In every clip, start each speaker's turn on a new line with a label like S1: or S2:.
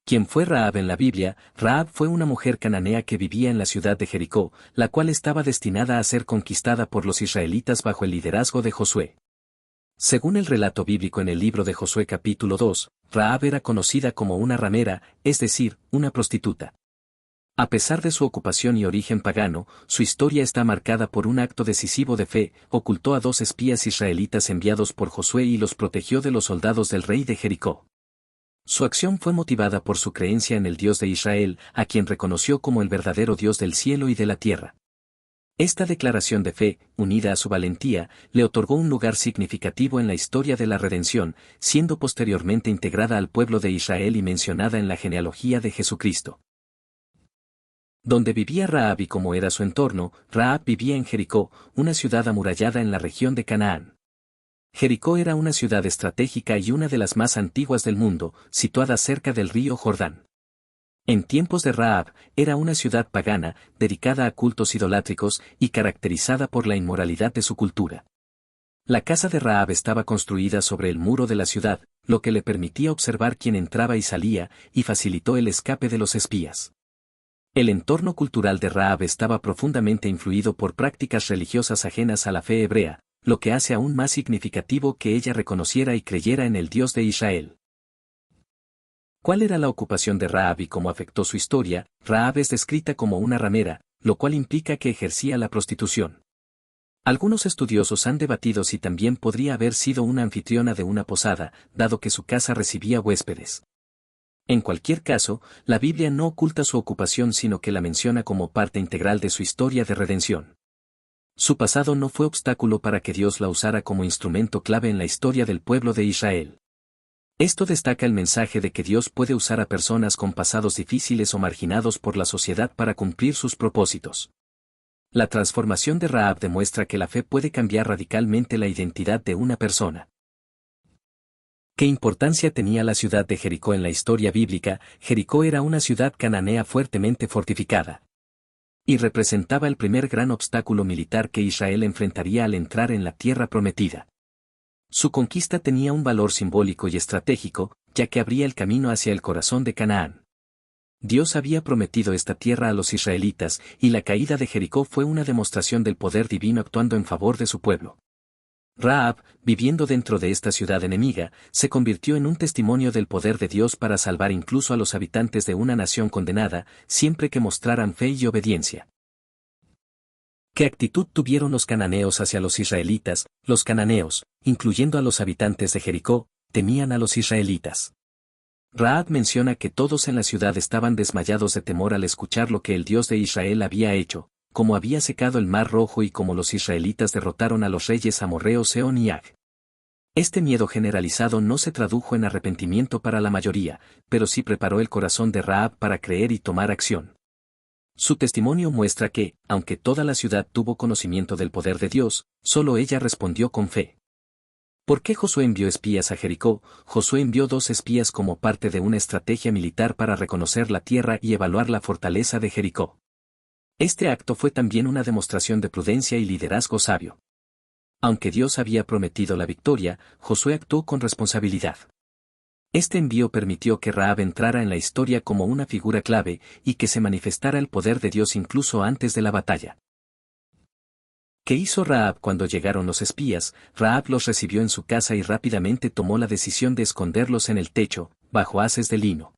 S1: ¿Quién fue Rahab en la Biblia? Rahab fue una mujer cananea que vivía en la ciudad de Jericó, la cual estaba destinada a ser conquistada por los israelitas bajo el liderazgo de Josué. Según el relato bíblico en el libro de Josué capítulo 2, Rahab era conocida como una ramera, es decir, una prostituta. A pesar de su ocupación y origen pagano, su historia está marcada por un acto decisivo de fe. Ocultó a 2 espías israelitas enviados por Josué y los protegió de los soldados del rey de Jericó. Su acción fue motivada por su creencia en el Dios de Israel, a quien reconoció como el verdadero Dios del cielo y de la tierra. Esta declaración de fe, unida a su valentía, le otorgó un lugar significativo en la historia de la redención, siendo posteriormente integrada al pueblo de Israel y mencionada en la genealogía de Jesucristo. Donde vivía Rahab y cómo era su entorno. Rahab vivía en Jericó, una ciudad amurallada en la región de Canaán. Jericó era una ciudad estratégica y una de las más antiguas del mundo, situada cerca del río Jordán. En tiempos de Rahab, era una ciudad pagana, dedicada a cultos idolátricos y caracterizada por la inmoralidad de su cultura. La casa de Rahab estaba construida sobre el muro de la ciudad, lo que le permitía observar quién entraba y salía, y facilitó el escape de los espías. El entorno cultural de Rahab estaba profundamente influido por prácticas religiosas ajenas a la fe hebrea, lo que hace aún más significativo que ella reconociera y creyera en el Dios de Israel. ¿Cuál era la ocupación de Rahab y cómo afectó su historia? Rahab es descrita como una ramera, lo cual implica que ejercía la prostitución. Algunos estudiosos han debatido si también podría haber sido una anfitriona de una posada, dado que su casa recibía huéspedes. En cualquier caso, la Biblia no oculta su ocupación sino que la menciona como parte integral de su historia de redención. Su pasado no fue obstáculo para que Dios la usara como instrumento clave en la historia del pueblo de Israel. Esto destaca el mensaje de que Dios puede usar a personas con pasados difíciles o marginados por la sociedad para cumplir sus propósitos. La transformación de Rahab demuestra que la fe puede cambiar radicalmente la identidad de una persona. ¿Qué importancia tenía la ciudad de Jericó en la historia bíblica? Jericó era una ciudad cananea fuertemente fortificada. Y representaba el primer gran obstáculo militar que Israel enfrentaría al entrar en la tierra prometida. Su conquista tenía un valor simbólico y estratégico, ya que abría el camino hacia el corazón de Canaán. Dios había prometido esta tierra a los israelitas, y la caída de Jericó fue una demostración del poder divino actuando en favor de su pueblo. Rahab, viviendo dentro de esta ciudad enemiga, se convirtió en un testimonio del poder de Dios para salvar incluso a los habitantes de una nación condenada, siempre que mostraran fe y obediencia. ¿Qué actitud tuvieron los cananeos hacia los israelitas? Los cananeos, incluyendo a los habitantes de Jericó, temían a los israelitas. Rahab menciona que todos en la ciudad estaban desmayados de temor al escuchar lo que el Dios de Israel había hecho, como había secado el mar Rojo y como los israelitas derrotaron a los reyes amorreos Sehón y Ag. Este miedo generalizado no se tradujo en arrepentimiento para la mayoría, pero sí preparó el corazón de Rahab para creer y tomar acción. Su testimonio muestra que, aunque toda la ciudad tuvo conocimiento del poder de Dios, solo ella respondió con fe. ¿Por qué Josué envió espías a Jericó? Josué envió 2 espías como parte de una estrategia militar para reconocer la tierra y evaluar la fortaleza de Jericó. Este acto fue también una demostración de prudencia y liderazgo sabio. Aunque Dios había prometido la victoria, Josué actuó con responsabilidad. Este envío permitió que Rahab entrara en la historia como una figura clave y que se manifestara el poder de Dios incluso antes de la batalla. ¿Qué hizo Rahab cuando llegaron los espías? Rahab los recibió en su casa y rápidamente tomó la decisión de esconderlos en el techo, bajo haces de lino.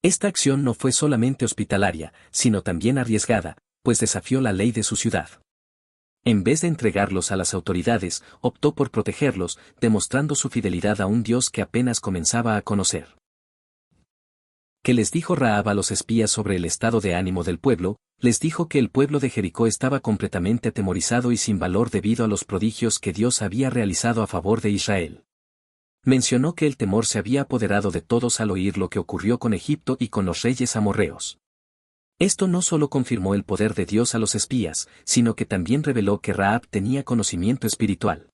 S1: Esta acción no fue solamente hospitalaria, sino también arriesgada, pues desafió la ley de su ciudad. En vez de entregarlos a las autoridades, optó por protegerlos, demostrando su fidelidad a un Dios que apenas comenzaba a conocer. ¿Qué les dijo Rahab a los espías sobre el estado de ánimo del pueblo? Les dijo que el pueblo de Jericó estaba completamente atemorizado y sin valor debido a los prodigios que Dios había realizado a favor de Israel. Mencionó que el temor se había apoderado de todos al oír lo que ocurrió con Egipto y con los reyes amorreos. Esto no solo confirmó el poder de Dios a los espías, sino que también reveló que Rahab tenía conocimiento espiritual.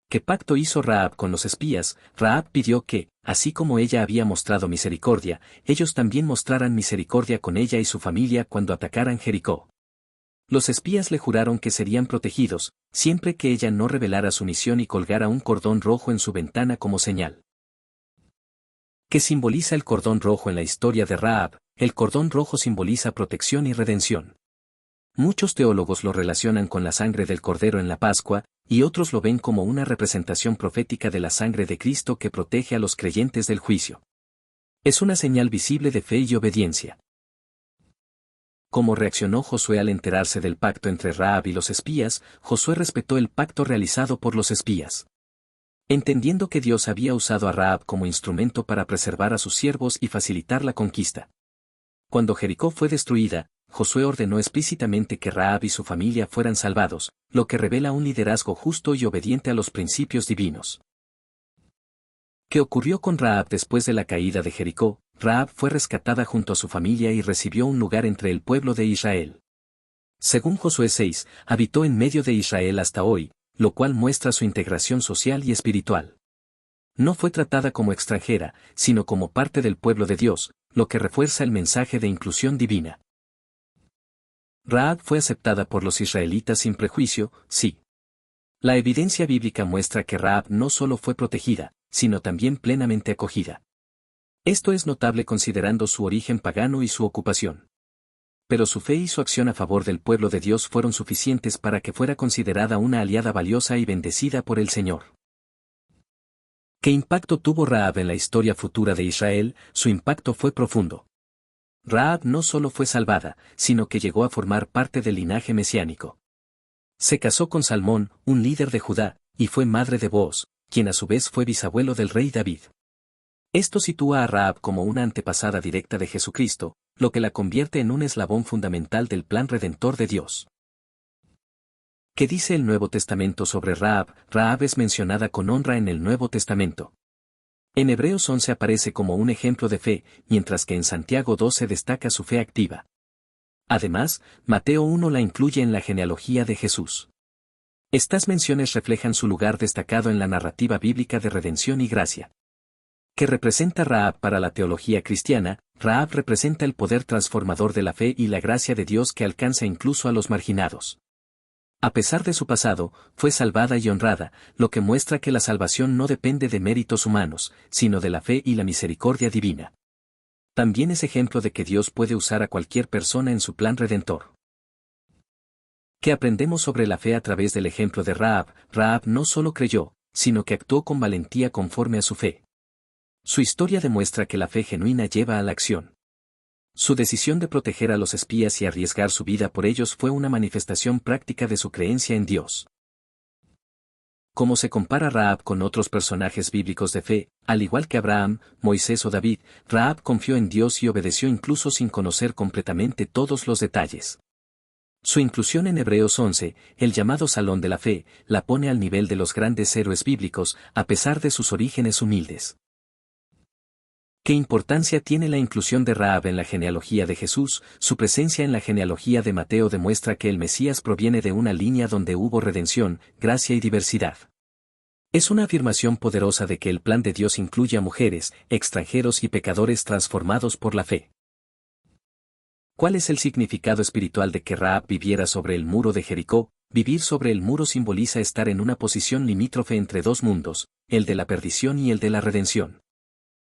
S1: ¿Qué pacto hizo Rahab con los espías? Rahab pidió que, así como ella había mostrado misericordia, ellos también mostraran misericordia con ella y su familia cuando atacaran Jericó. Los espías le juraron que serían protegidos, siempre que ella no revelara su misión y colgara un cordón rojo en su ventana como señal. ¿Qué simboliza el cordón rojo en la historia de Rahab? El cordón rojo simboliza protección y redención. Muchos teólogos lo relacionan con la sangre del Cordero en la Pascua, y otros lo ven como una representación profética de la sangre de Cristo que protege a los creyentes del juicio. Es una señal visible de fe y obediencia. ¿Cómo reaccionó Josué al enterarse del pacto entre Rahab y los espías? Josué respetó el pacto realizado por los espías. Entendiendo que Dios había usado a Rahab como instrumento para preservar a sus siervos y facilitar la conquista. Cuando Jericó fue destruida, Josué ordenó explícitamente que Rahab y su familia fueran salvados, lo que revela un liderazgo justo y obediente a los principios divinos. ¿Qué ocurrió con Rahab después de la caída de Jericó? Rahab fue rescatada junto a su familia y recibió un lugar entre el pueblo de Israel. Según Josué 6, habitó en medio de Israel hasta hoy, lo cual muestra su integración social y espiritual. No fue tratada como extranjera, sino como parte del pueblo de Dios, lo que refuerza el mensaje de inclusión divina. Rahab fue aceptada por los israelitas sin prejuicio, sí. La evidencia bíblica muestra que Rahab no solo fue protegida, sino también plenamente acogida. Esto es notable considerando su origen pagano y su ocupación. Pero su fe y su acción a favor del pueblo de Dios fueron suficientes para que fuera considerada una aliada valiosa y bendecida por el Señor. ¿Qué impacto tuvo Rahab en la historia futura de Israel? Su impacto fue profundo. Rahab no solo fue salvada, sino que llegó a formar parte del linaje mesiánico. Se casó con Salmón, un líder de Judá, y fue madre de Booz, quien a su vez fue bisabuelo del rey David. Esto sitúa a Rahab como una antepasada directa de Jesucristo, lo que la convierte en un eslabón fundamental del plan redentor de Dios. ¿Qué dice el Nuevo Testamento sobre Rahab? Rahab es mencionada con honra en el Nuevo Testamento. En Hebreos 11 aparece como un ejemplo de fe, mientras que en Santiago 12 destaca su fe activa. Además, Mateo 1 la incluye en la genealogía de Jesús. Estas menciones reflejan su lugar destacado en la narrativa bíblica de redención y gracia. ¿Qué representa Rahab para la teología cristiana? Rahab representa el poder transformador de la fe y la gracia de Dios que alcanza incluso a los marginados. A pesar de su pasado, fue salvada y honrada, lo que muestra que la salvación no depende de méritos humanos, sino de la fe y la misericordia divina. También es ejemplo de que Dios puede usar a cualquier persona en su plan redentor. ¿Qué aprendemos sobre la fe a través del ejemplo de Rahab? Rahab no solo creyó, sino que actuó con valentía conforme a su fe. Su historia demuestra que la fe genuina lleva a la acción. Su decisión de proteger a los espías y arriesgar su vida por ellos fue una manifestación práctica de su creencia en Dios. ¿Cómo se compara Rahab con otros personajes bíblicos de fe? Al igual que Abraham, Moisés o David, Rahab confió en Dios y obedeció incluso sin conocer completamente todos los detalles. Su inclusión en Hebreos 11, el llamado Salón de la Fe, la pone al nivel de los grandes héroes bíblicos, a pesar de sus orígenes humildes. ¿Qué importancia tiene la inclusión de Rahab en la genealogía de Jesús? Su presencia en la genealogía de Mateo demuestra que el Mesías proviene de una línea donde hubo redención, gracia y diversidad. Es una afirmación poderosa de que el plan de Dios incluye a mujeres, extranjeros y pecadores transformados por la fe. ¿Cuál es el significado espiritual de que Rahab viviera sobre el muro de Jericó? Vivir sobre el muro simboliza estar en una posición limítrofe entre dos mundos, el de la perdición y el de la redención.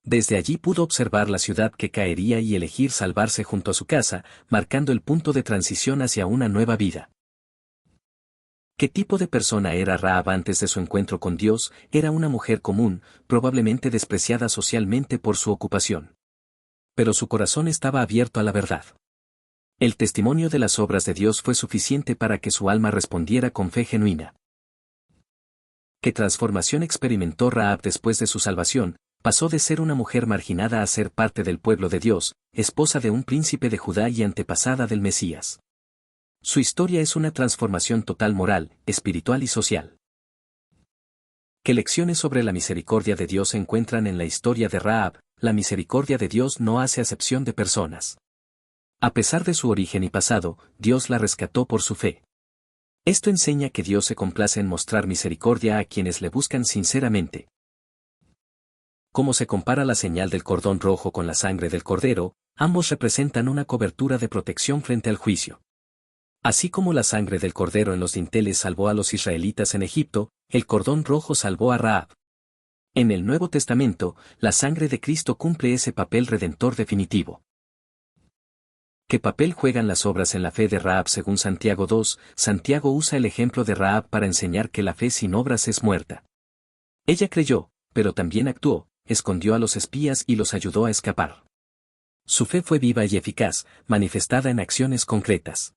S1: Desde allí pudo observar la ciudad que caería y elegir salvarse junto a su casa, marcando el punto de transición hacia una nueva vida. ¿Qué tipo de persona era Rahab antes de su encuentro con Dios? Era una mujer común, probablemente despreciada socialmente por su ocupación. Pero su corazón estaba abierto a la verdad. El testimonio de las obras de Dios fue suficiente para que su alma respondiera con fe genuina. ¿Qué transformación experimentó Rahab después de su salvación? Pasó de ser una mujer marginada a ser parte del pueblo de Dios, esposa de un príncipe de Judá y antepasada del Mesías. Su historia es una transformación total moral, espiritual y social. ¿Qué lecciones sobre la misericordia de Dios se encuentran en la historia de Rahab? La misericordia de Dios no hace acepción de personas. A pesar de su origen y pasado, Dios la rescató por su fe. Esto enseña que Dios se complace en mostrar misericordia a quienes le buscan sinceramente. ¿Cómo se compara la señal del cordón rojo con la sangre del cordero? Ambos representan una cobertura de protección frente al juicio. Así como la sangre del cordero en los dinteles salvó a los israelitas en Egipto, el cordón rojo salvó a Rahab. En el Nuevo Testamento, la sangre de Cristo cumple ese papel redentor definitivo. ¿Qué papel juegan las obras en la fe de Rahab según Santiago 2? Santiago usa el ejemplo de Rahab para enseñar que la fe sin obras es muerta. Ella creyó, pero también actuó, escondió a los espías y los ayudó a escapar. Su fe fue viva y eficaz, manifestada en acciones concretas.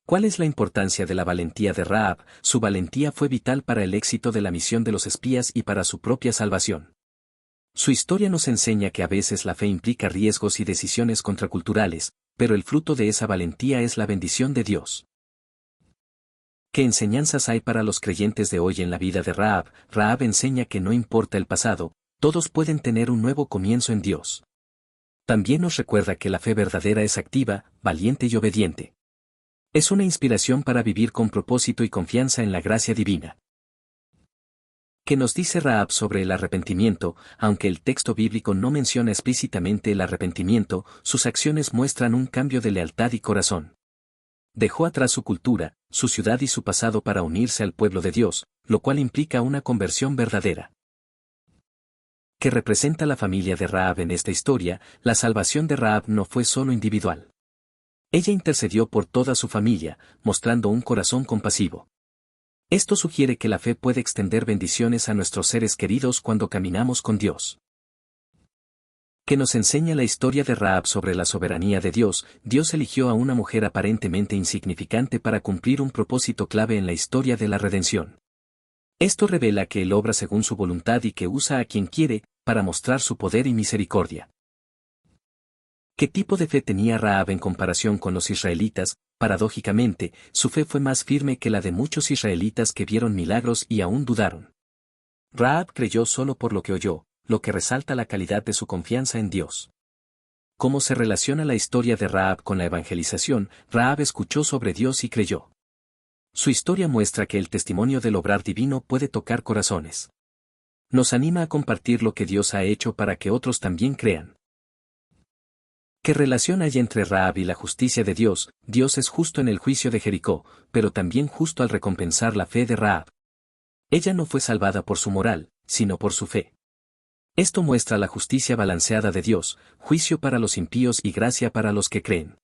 S1: ¿Cuál es la importancia de la valentía de Rahab? Su valentía fue vital para el éxito de la misión de los espías y para su propia salvación. Su historia nos enseña que a veces la fe implica riesgos y decisiones contraculturales, pero el fruto de esa valentía es la bendición de Dios. ¿Qué enseñanzas hay para los creyentes de hoy en la vida de Rahab? Rahab enseña que no importa el pasado, todos pueden tener un nuevo comienzo en Dios. También nos recuerda que la fe verdadera es activa, valiente y obediente. Es una inspiración para vivir con propósito y confianza en la gracia divina. ¿Qué nos dice Rahab sobre el arrepentimiento? Aunque el texto bíblico no menciona explícitamente el arrepentimiento, sus acciones muestran un cambio de lealtad y corazón. Dejó atrás su cultura, su ciudad y su pasado para unirse al pueblo de Dios, lo cual implica una conversión verdadera. ¿Qué representa la familia de Rahab en esta historia? La salvación de Rahab no fue solo individual. Ella intercedió por toda su familia, mostrando un corazón compasivo. Esto sugiere que la fe puede extender bendiciones a nuestros seres queridos cuando caminamos con Dios. ¿Qué nos enseña la historia de Rahab sobre la soberanía de Dios? Dios eligió a una mujer aparentemente insignificante para cumplir un propósito clave en la historia de la redención. Esto revela que Él obra según su voluntad y que usa a quien quiere, para mostrar su poder y misericordia. ¿Qué tipo de fe tenía Rahab en comparación con los israelitas? Paradójicamente, su fe fue más firme que la de muchos israelitas que vieron milagros y aún dudaron. Rahab creyó solo por lo que oyó, lo que resalta la calidad de su confianza en Dios. ¿Cómo se relaciona la historia de Rahab con la evangelización? Rahab escuchó sobre Dios y creyó. Su historia muestra que el testimonio del obrar divino puede tocar corazones. Nos anima a compartir lo que Dios ha hecho para que otros también crean. ¿Qué relación hay entre Rahab y la justicia de Dios? Dios es justo en el juicio de Jericó, pero también justo al recompensar la fe de Rahab. Ella no fue salvada por su moral, sino por su fe. Esto muestra la justicia balanceada de Dios, juicio para los impíos y gracia para los que creen.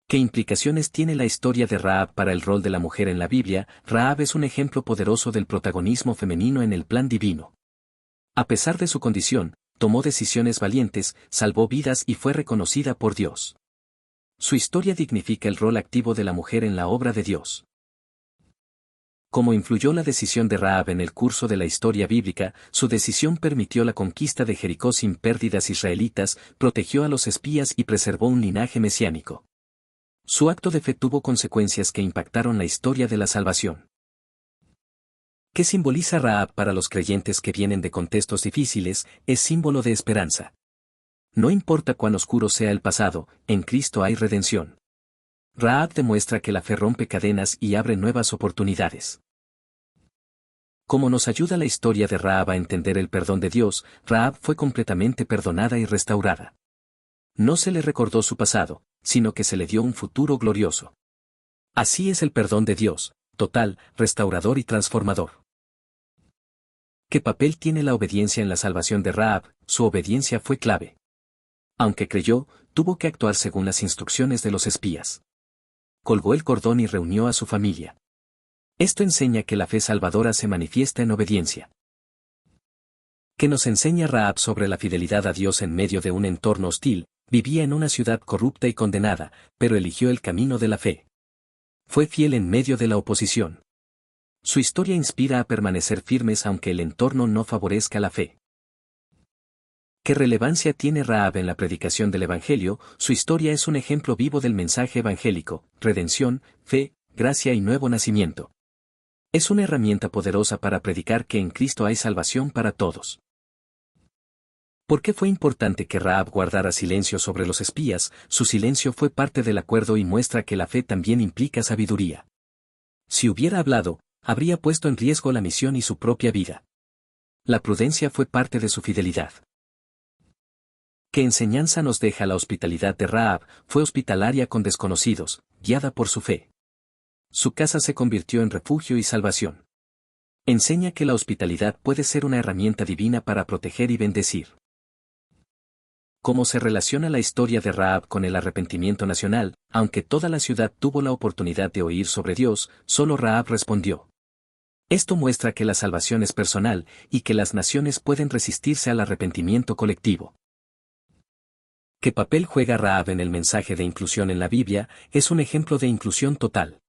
S1: ¿Qué implicaciones tiene la historia de Rahab para el rol de la mujer en la Biblia? Rahab es un ejemplo poderoso del protagonismo femenino en el plan divino. A pesar de su condición, tomó decisiones valientes, salvó vidas y fue reconocida por Dios. Su historia dignifica el rol activo de la mujer en la obra de Dios. ¿Cómo influyó la decisión de Rahab en el curso de la historia bíblica? Su decisión permitió la conquista de Jericó sin pérdidas israelitas, protegió a los espías y preservó un linaje mesiánico. Su acto de fe tuvo consecuencias que impactaron la historia de la salvación. ¿Qué simboliza Rahab para los creyentes que vienen de contextos difíciles? Es símbolo de esperanza. No importa cuán oscuro sea el pasado, en Cristo hay redención. Rahab demuestra que la fe rompe cadenas y abre nuevas oportunidades. ¿Cómo nos ayuda la historia de Rahab a entender el perdón de Dios? Rahab fue completamente perdonada y restaurada. No se le recordó su pasado, sino que se le dio un futuro glorioso. Así es el perdón de Dios, total, restaurador y transformador. ¿Qué papel tiene la obediencia en la salvación de Rahab? Su obediencia fue clave. Aunque creyó, tuvo que actuar según las instrucciones de los espías. Colgó el cordón y reunió a su familia. Esto enseña que la fe salvadora se manifiesta en obediencia. ¿Qué nos enseña Rahab sobre la fidelidad a Dios en medio de un entorno hostil? Vivía en una ciudad corrupta y condenada, pero eligió el camino de la fe. Fue fiel en medio de la oposición. Su historia inspira a permanecer firmes aunque el entorno no favorezca la fe. ¿Qué relevancia tiene Rahab en la predicación del Evangelio? Su historia es un ejemplo vivo del mensaje evangélico, redención, fe, gracia y nuevo nacimiento. Es una herramienta poderosa para predicar que en Cristo hay salvación para todos. ¿Por qué fue importante que Rahab guardara silencio sobre los espías? Su silencio fue parte del acuerdo y muestra que la fe también implica sabiduría. Si hubiera hablado, habría puesto en riesgo la misión y su propia vida. La prudencia fue parte de su fidelidad. ¿Qué enseñanza nos deja la hospitalidad de Rahab? Fue hospitalaria con desconocidos, guiada por su fe. Su casa se convirtió en refugio y salvación. Enseña que la hospitalidad puede ser una herramienta divina para proteger y bendecir. ¿Cómo se relaciona la historia de Rahab con el arrepentimiento nacional? Aunque toda la ciudad tuvo la oportunidad de oír sobre Dios, solo Rahab respondió. Esto muestra que la salvación es personal y que las naciones pueden resistirse al arrepentimiento colectivo. ¿Qué papel juega Rahab en el mensaje de inclusión en la Biblia? Es un ejemplo de inclusión total.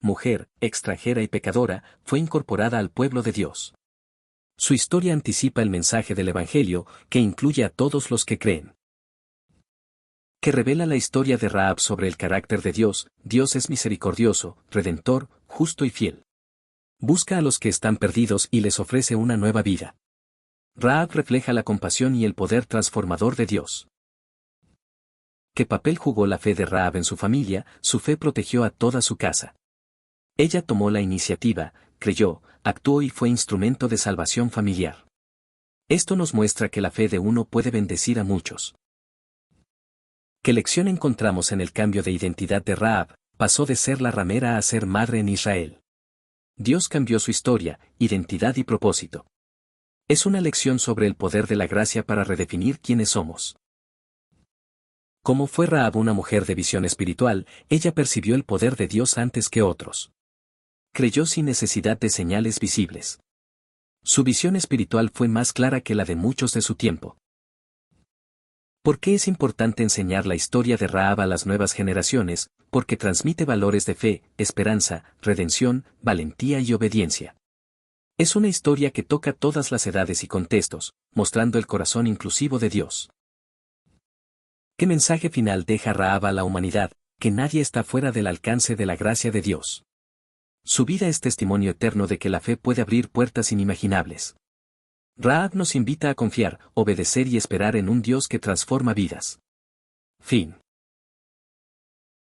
S1: Mujer, extranjera y pecadora, fue incorporada al pueblo de Dios. Su historia anticipa el mensaje del Evangelio, que incluye a todos los que creen. Que revela la historia de Rahab sobre el carácter de Dios. Dios es misericordioso, redentor, justo y fiel. Busca a los que están perdidos y les ofrece una nueva vida. Rahab refleja la compasión y el poder transformador de Dios. ¿Qué papel jugó la fe de Rahab en su familia? Su fe protegió a toda su casa. Ella tomó la iniciativa, creyó, actuó y fue instrumento de salvación familiar. Esto nos muestra que la fe de uno puede bendecir a muchos. ¿Qué lección encontramos en el cambio de identidad de Rahab? Pasó de ser la ramera a ser madre en Israel. Dios cambió su historia, identidad y propósito. Es una lección sobre el poder de la gracia para redefinir quiénes somos. Como fue Rahab una mujer de visión espiritual, ella percibió el poder de Dios antes que otros. Creyó sin necesidad de señales visibles. Su visión espiritual fue más clara que la de muchos de su tiempo. ¿Por qué es importante enseñar la historia de Rahab a las nuevas generaciones? Porque transmite valores de fe, esperanza, redención, valentía y obediencia. Es una historia que toca todas las edades y contextos, mostrando el corazón inclusivo de Dios. ¿Qué mensaje final deja Rahab a la humanidad? Que nadie está fuera del alcance de la gracia de Dios. Su vida es testimonio eterno de que la fe puede abrir puertas inimaginables. Rahab nos invita a confiar, obedecer y esperar en un Dios que transforma vidas. Fin.